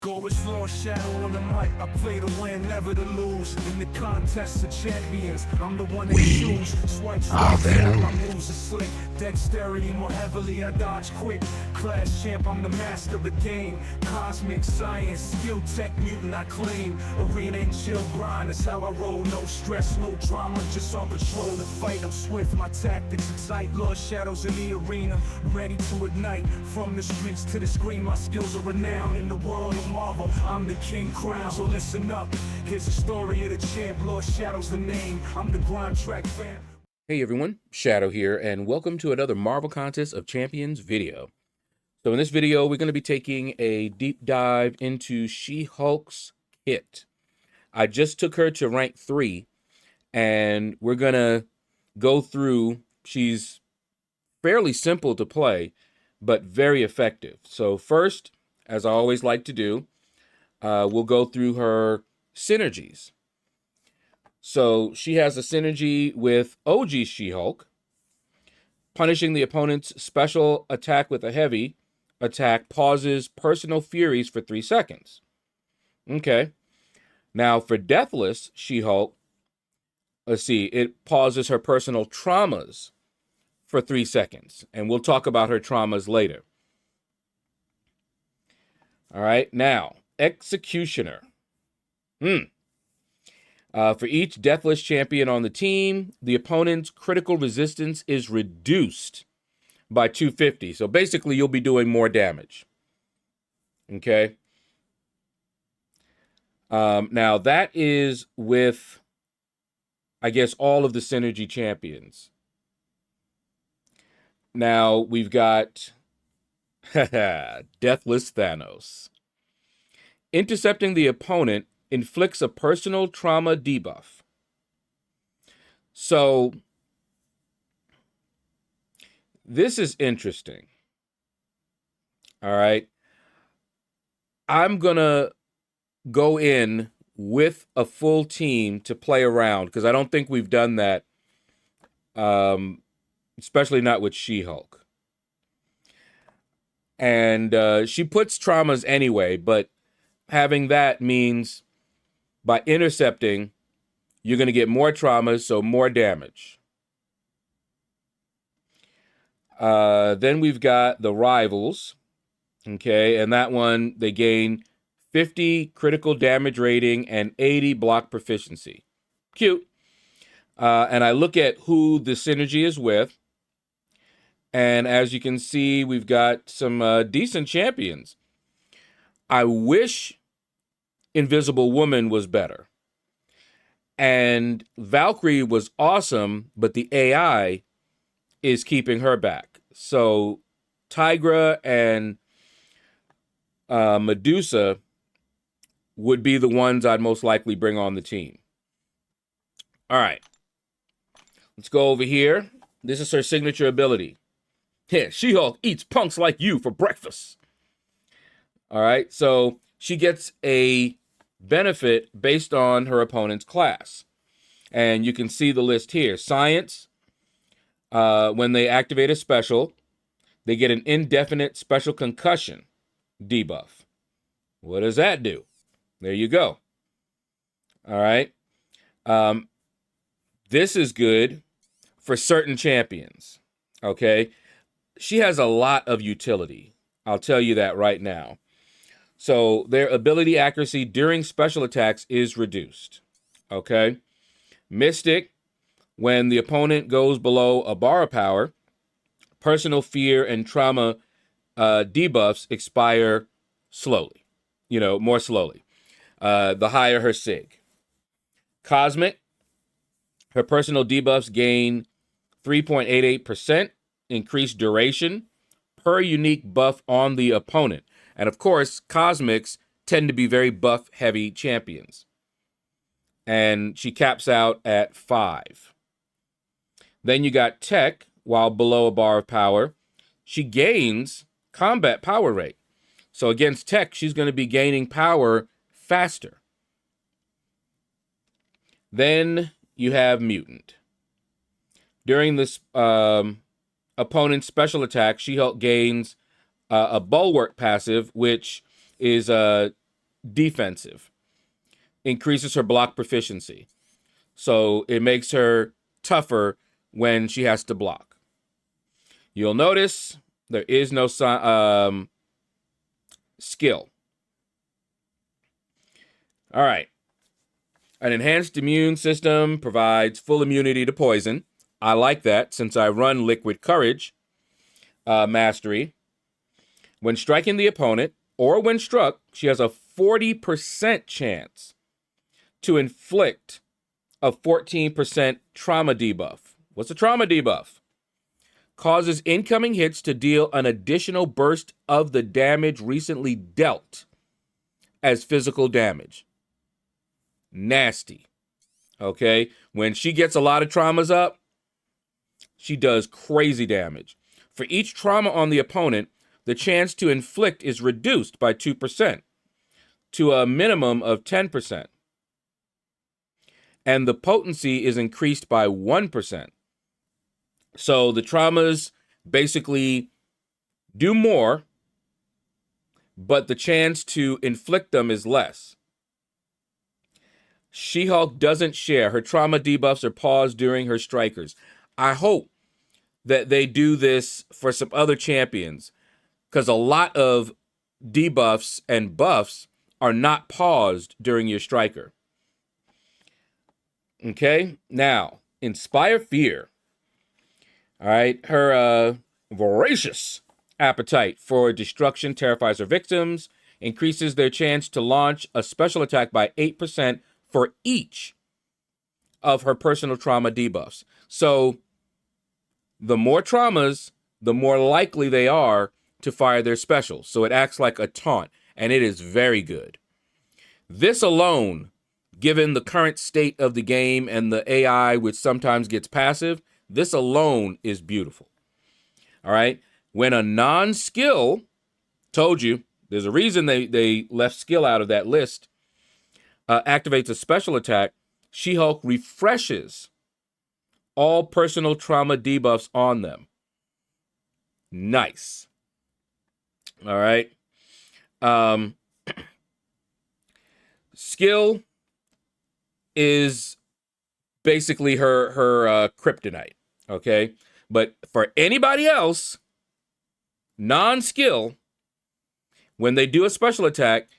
Go as LordShaedow on the mic. I play to win, never to lose. In the contest of champions, I'm the one they choose. Swipe, my moves are slick. Dexterity more heavily, I dodge quick. Class champ, I'm the master of the game. Cosmic science, skill tech mutant, I claim. Arena and chill grind, that's how I roll. No stress, no drama, just on patrol. The fight, I'm swift, my tactics excite. LordShaedow's in the arena, ready to ignite. From the streets to the screen, my skills are renowned. In the world of Marvel, I'm the king crown, so listen up. Here's the story of the champ, LordShaedow's the name. I'm the grind track fan. Hey everyone, Shadow here, and welcome to another Marvel Contest of Champions video. So in this video, we're going to be taking a deep dive into She-Hulk's kit. I just took her to rank 3, and we're going to go through. She's fairly simple to play, but very effective. So first, as I always like to do, we'll go through her synergies. So she has a synergy with OG She-Hulk, punishing the opponent's special attack with a heavy attack pauses personal furies for 3 seconds. Okay. Now for Deathless She-Hulk, let's see, it pauses her personal traumas for 3 seconds. And we'll talk about her traumas later. All right, now, Executioner. For each Deathless champion on the team, the opponent's critical resistance is reduced by 250. So basically, you'll be doing more damage. Okay? Now, that is with, I guess, all of the Synergy champions. Now, we've got Deathless Thanos. Intercepting the opponent inflicts a personal trauma debuff. So, this is interesting. All right. I'm going to go in with a full team to play around because I don't think we've done that, especially not with She-Hulk. And she puts traumas anyway, but having that means by intercepting, you're going to get more traumas, so more damage. Then we've got the Rivals, okay, and that one, they gain 50 critical damage rating and 80 block proficiency. Cute. And I look at who the synergy is with, and as you can see, we've got some decent champions. I wish Invisible Woman was better. And Valkyrie was awesome, but the AI is keeping her back. So Tigra and Medusa would be the ones I'd most likely bring on the team. All right. Let's go over here. This is her signature ability. Yeah, She-Hulk eats punks like you for breakfast. All right, so she gets a benefit based on her opponent's class. And you can see the list here. Science, when they activate a special, they get an indefinite special concussion debuff. What does that do? There you go. All right. This is good for certain champions. Okay. She has a lot of utility. I'll tell you that right now. So their ability accuracy during special attacks is reduced. Okay. Mystic, when the opponent goes below a bar of power, personal fear and trauma debuffs expire slowly. More slowly. The higher her sig. Cosmic, her personal debuffs gain 3.88%. Increased duration per unique buff on the opponent. And of course, Cosmics tend to be very buff-heavy champions. And she caps out at 5. Then you got Tech, while below a bar of power. She gains combat power rate. So against Tech, she's going to be gaining power faster. Then you have Mutant. During this opponent's special attack, She-Hulk gains a Bulwark passive, which is defensive, increases her block proficiency. So it makes her tougher when she has to block. You'll notice there is no skill. All right. An enhanced immune system provides full immunity to poison. I like that since I run Liquid Courage Mastery. When striking the opponent, or when struck, she has a 40% chance to inflict a 14% trauma debuff. What's a trauma debuff? Causes incoming hits to deal an additional burst of the damage recently dealt as physical damage. Nasty. Okay? When she gets a lot of traumas up, she does crazy damage. For each trauma on the opponent, the chance to inflict is reduced by 2% to a minimum of 10%. And the potency is increased by 1%. So the traumas basically do more, but the chance to inflict them is less. She-Hulk doesn't share. Her trauma debuffs are paused during her strikers. I hope that they do this for some other champions, because a lot of debuffs and buffs are not paused during your striker. Okay, now, Inspire Fear. All right, her voracious appetite for destruction terrifies her victims, increases their chance to launch a special attack by 8% for each of her personal trauma debuffs. So the more traumas, the more likely they are to fire their special. So it acts like a taunt, and it is very good. This alone, given the current state of the game and the AI, which sometimes gets passive, this alone is beautiful. All right? When a non-skill, told you, there's a reason they left skill out of that list, activates a special attack, She-Hulk refreshes all personal trauma debuffs on them. Nice. All right. Skill is basically her kryptonite. Okay. But for anybody else, non-skill, when they do a special attack,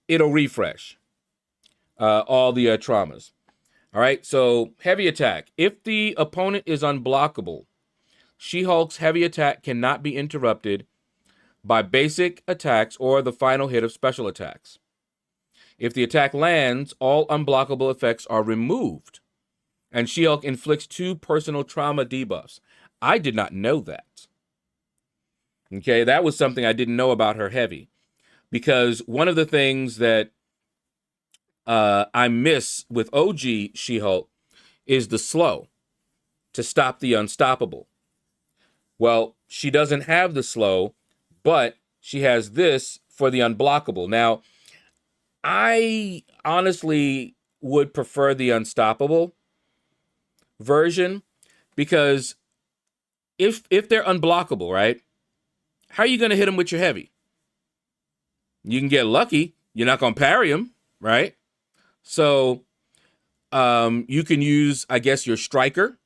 it'll refresh all the traumas. All right. So heavy attack. If the opponent is unblockable, She-Hulk's heavy attack cannot be interrupted by basic attacks or the final hit of special attacks. If the attack lands, all unblockable effects are removed, and She-Hulk inflicts 2 personal trauma debuffs. I did not know that. Okay, that was something I didn't know about her heavy, because one of the things that I miss with OG She-Hulk is the slow to stop the unstoppable. Well, she doesn't have the slow, but she has this for the unblockable. Now, I honestly would prefer the unstoppable version, because if they're unblockable, right, how are you going to hit them with your heavy? You can get lucky. You're not going to parry them, right? So you can use, I guess, your striker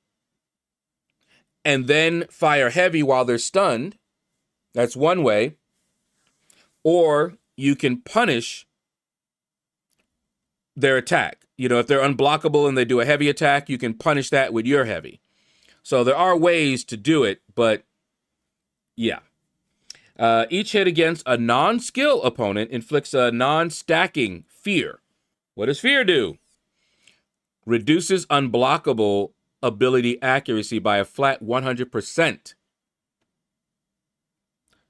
and then fire heavy while they're stunned. That's one way. Or you can punish their attack. You know, if they're unblockable and they do a heavy attack, you can punish that with your heavy. So there are ways to do it, but yeah. Each hit against a non-skill opponent inflicts a non-stacking fear. What does fear do? Reduces unblockable ability accuracy by a flat 100%.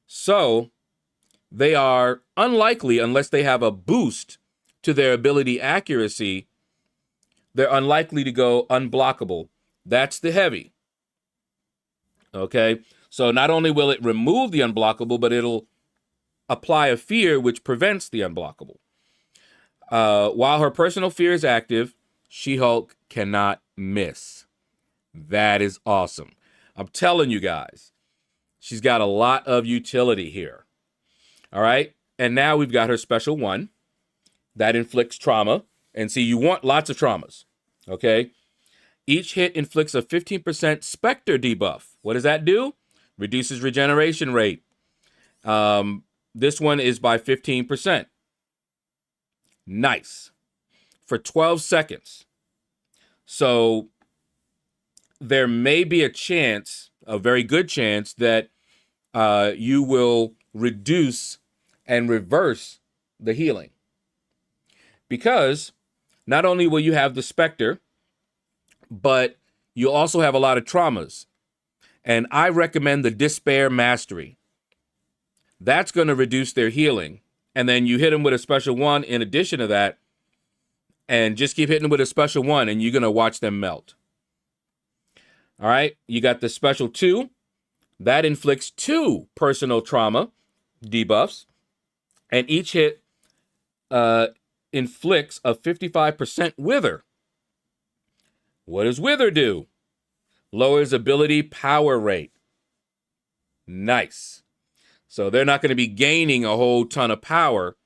So they are unlikely, unless they have a boost to their ability accuracy, they're unlikely to go unblockable. That's the heavy. Okay? So not only will it remove the unblockable, but it'll apply a fear which prevents the unblockable. While her personal fear is active, She-Hulk cannot miss. That is awesome. I'm telling you guys, she's got a lot of utility here. All right? And now we've got her special one. That inflicts trauma. And see, you want lots of traumas, okay? Each hit inflicts a 15% Spectre debuff. What does that do? Reduces regeneration rate. This one is by 15%. Nice. For 12 seconds. So there may be a chance, a very good chance, that you will reduce and reverse the healing. Because not only will you have the Spectre, but you'll also have a lot of traumas. And I recommend the Despair Mastery. That's going to reduce their healing. And then you hit them with a special one in addition to that. And just keep hitting them with a special one, and you're going to watch them melt. All right, you got the special 2. That inflicts 2 personal trauma debuffs. And each hit inflicts a 55% wither. What does wither do? Lowers ability power rate. Nice. So they're not going to be gaining a whole ton of power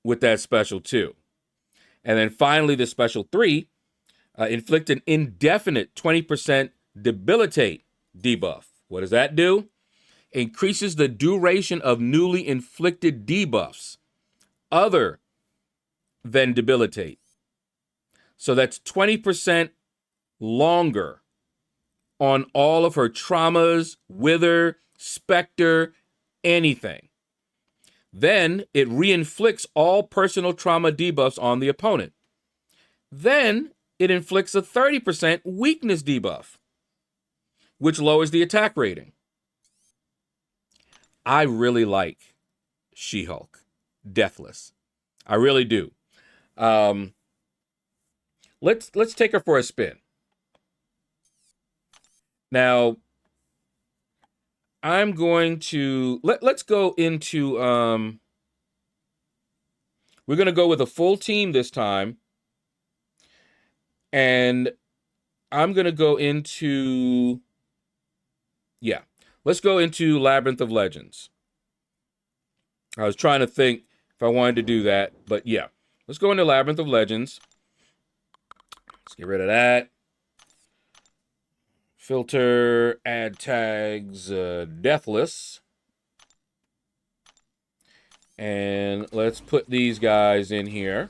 with that special 2. And then finally, the special 3, inflict an indefinite 20% debilitate debuff. What does that do? Increases the duration of newly inflicted debuffs other than debilitate. So that's 20% longer on all of her traumas, wither, specter, anything. Then it reinflicts all personal trauma debuffs on the opponent. Then it inflicts a 30% weakness debuff, which lowers the attack rating. I really like She-Hulk, Deathless. I really do. Let's take her for a spin. Now, I'm going to let's go into we're going to go with a full team this time, and I'm going to go into let's go into Labyrinth of Legends. I was trying to think if I wanted to do that, but yeah, let's go into Labyrinth of Legends. Let's get rid of that. Filter, add tags, Deathless. And let's put these guys in here.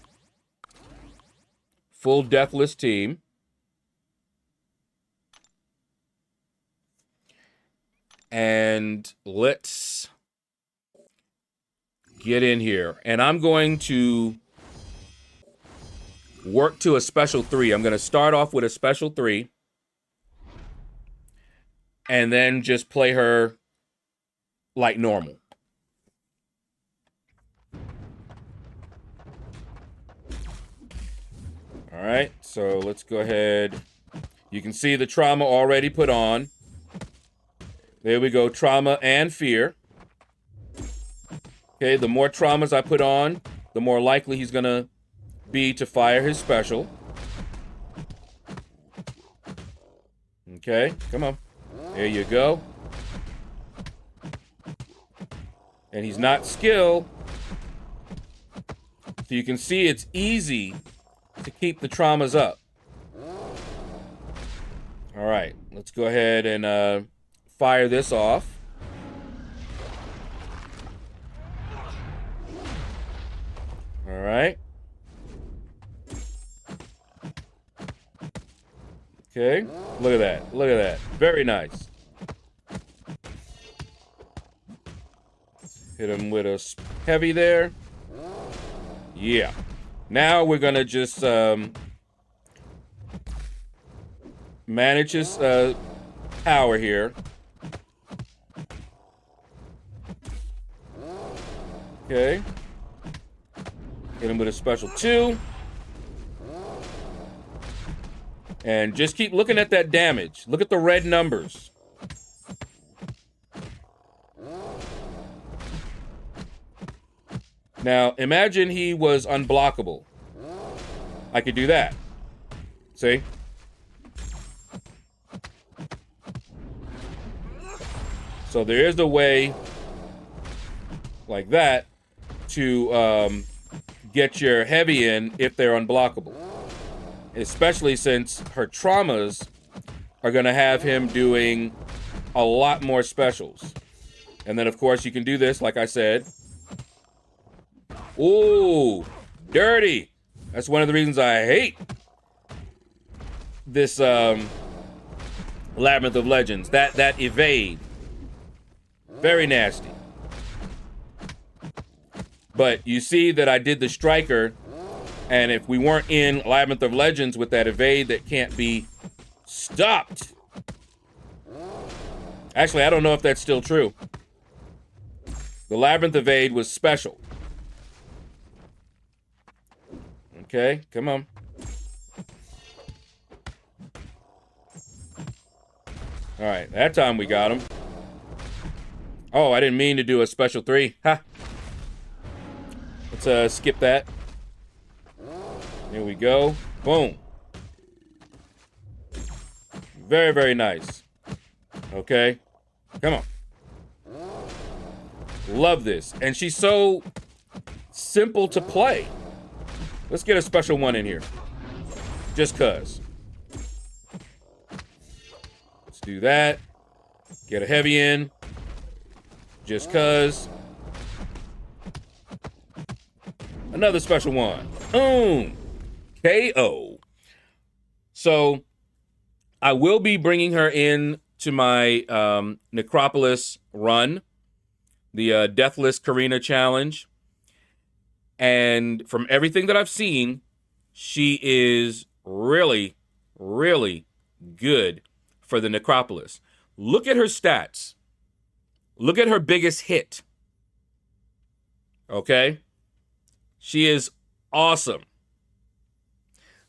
Full Deathless team. And let's get in here. And I'm going to work to a special 3. I'm going to start off with a special 3. And then just play her like normal. All right, so let's go ahead. You can see the trauma already put on. There we go, trauma and fear. Okay, the more traumas I put on, the more likely he's gonna be to fire his special. Okay, come on. There you go. And he's not skill. So you can see it's easy to keep the traumas up. All right, let's go ahead and fire this off. All right. Okay, look at that. Look at that. Very nice. Hit him with a heavy there. Yeah. Now we're going to just manage his power here. Okay. Hit him with a special 2. And just keep looking at that damage. Look at the red numbers. Now, imagine he was unblockable. I could do that. See? So there is a way like that to get your heavy in if they're unblockable. Especially since her traumas are going to have him doing a lot more specials. And then, of course, you can do this, like I said. Ooh, dirty. That's one of the reasons I hate this Labyrinth of Legends. That evade. Very nasty. But you see that I did the striker, and if we weren't in Labyrinth of Legends with that evade that can't be stopped. Actually, I don't know if that's still true. The Labyrinth evade was special. Okay, come on. All right, that time we got him. Oh, I didn't mean to do a special 3. Ha! Let's skip that. Here we go. Boom. Very, very nice. Okay. Come on. Love this. And she's so simple to play. Let's get a special 1 in here. Just cuz. Let's do that. Get a heavy in. Just cuz. Another special 1. Boom. KO. So I will be bringing her in to my Necropolis run, the Deathless Karina challenge. And from everything that I've seen, she is really, really good for the Necropolis. Look at her stats. Look at her biggest hit. Okay? She is awesome.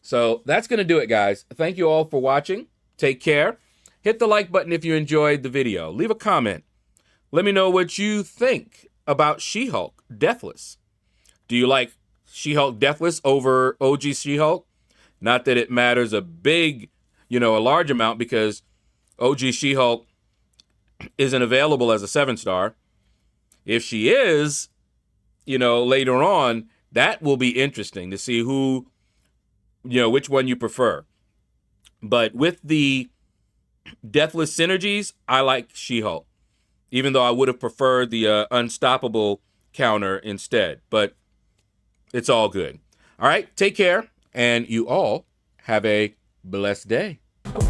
So that's going to do it, guys. Thank you all for watching. Take care. Hit the like button if you enjoyed the video. Leave a comment. Let me know what you think about She-Hulk Deathless. Do you like She-Hulk Deathless over OG She-Hulk? Not that it matters a large amount, because OG She-Hulk isn't available as a 7-star. If she is, later on, that will be interesting to see which one you prefer. But with the Deathless synergies, I like She-Hulk, even though I would have preferred the Unstoppable counter instead. But it's all good. All right, take care, and you all have a blessed day.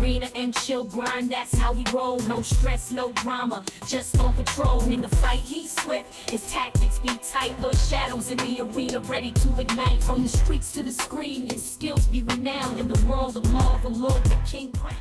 Arena and chill grind, that's how we roll. No stress, no drama, just on patrol. In the fight, he's swift, his tactics be tight. LordShaedow's in the arena, ready to ignite. From the streets to the screen, his skills be renowned in the world of Marvel. Lord, the King crown.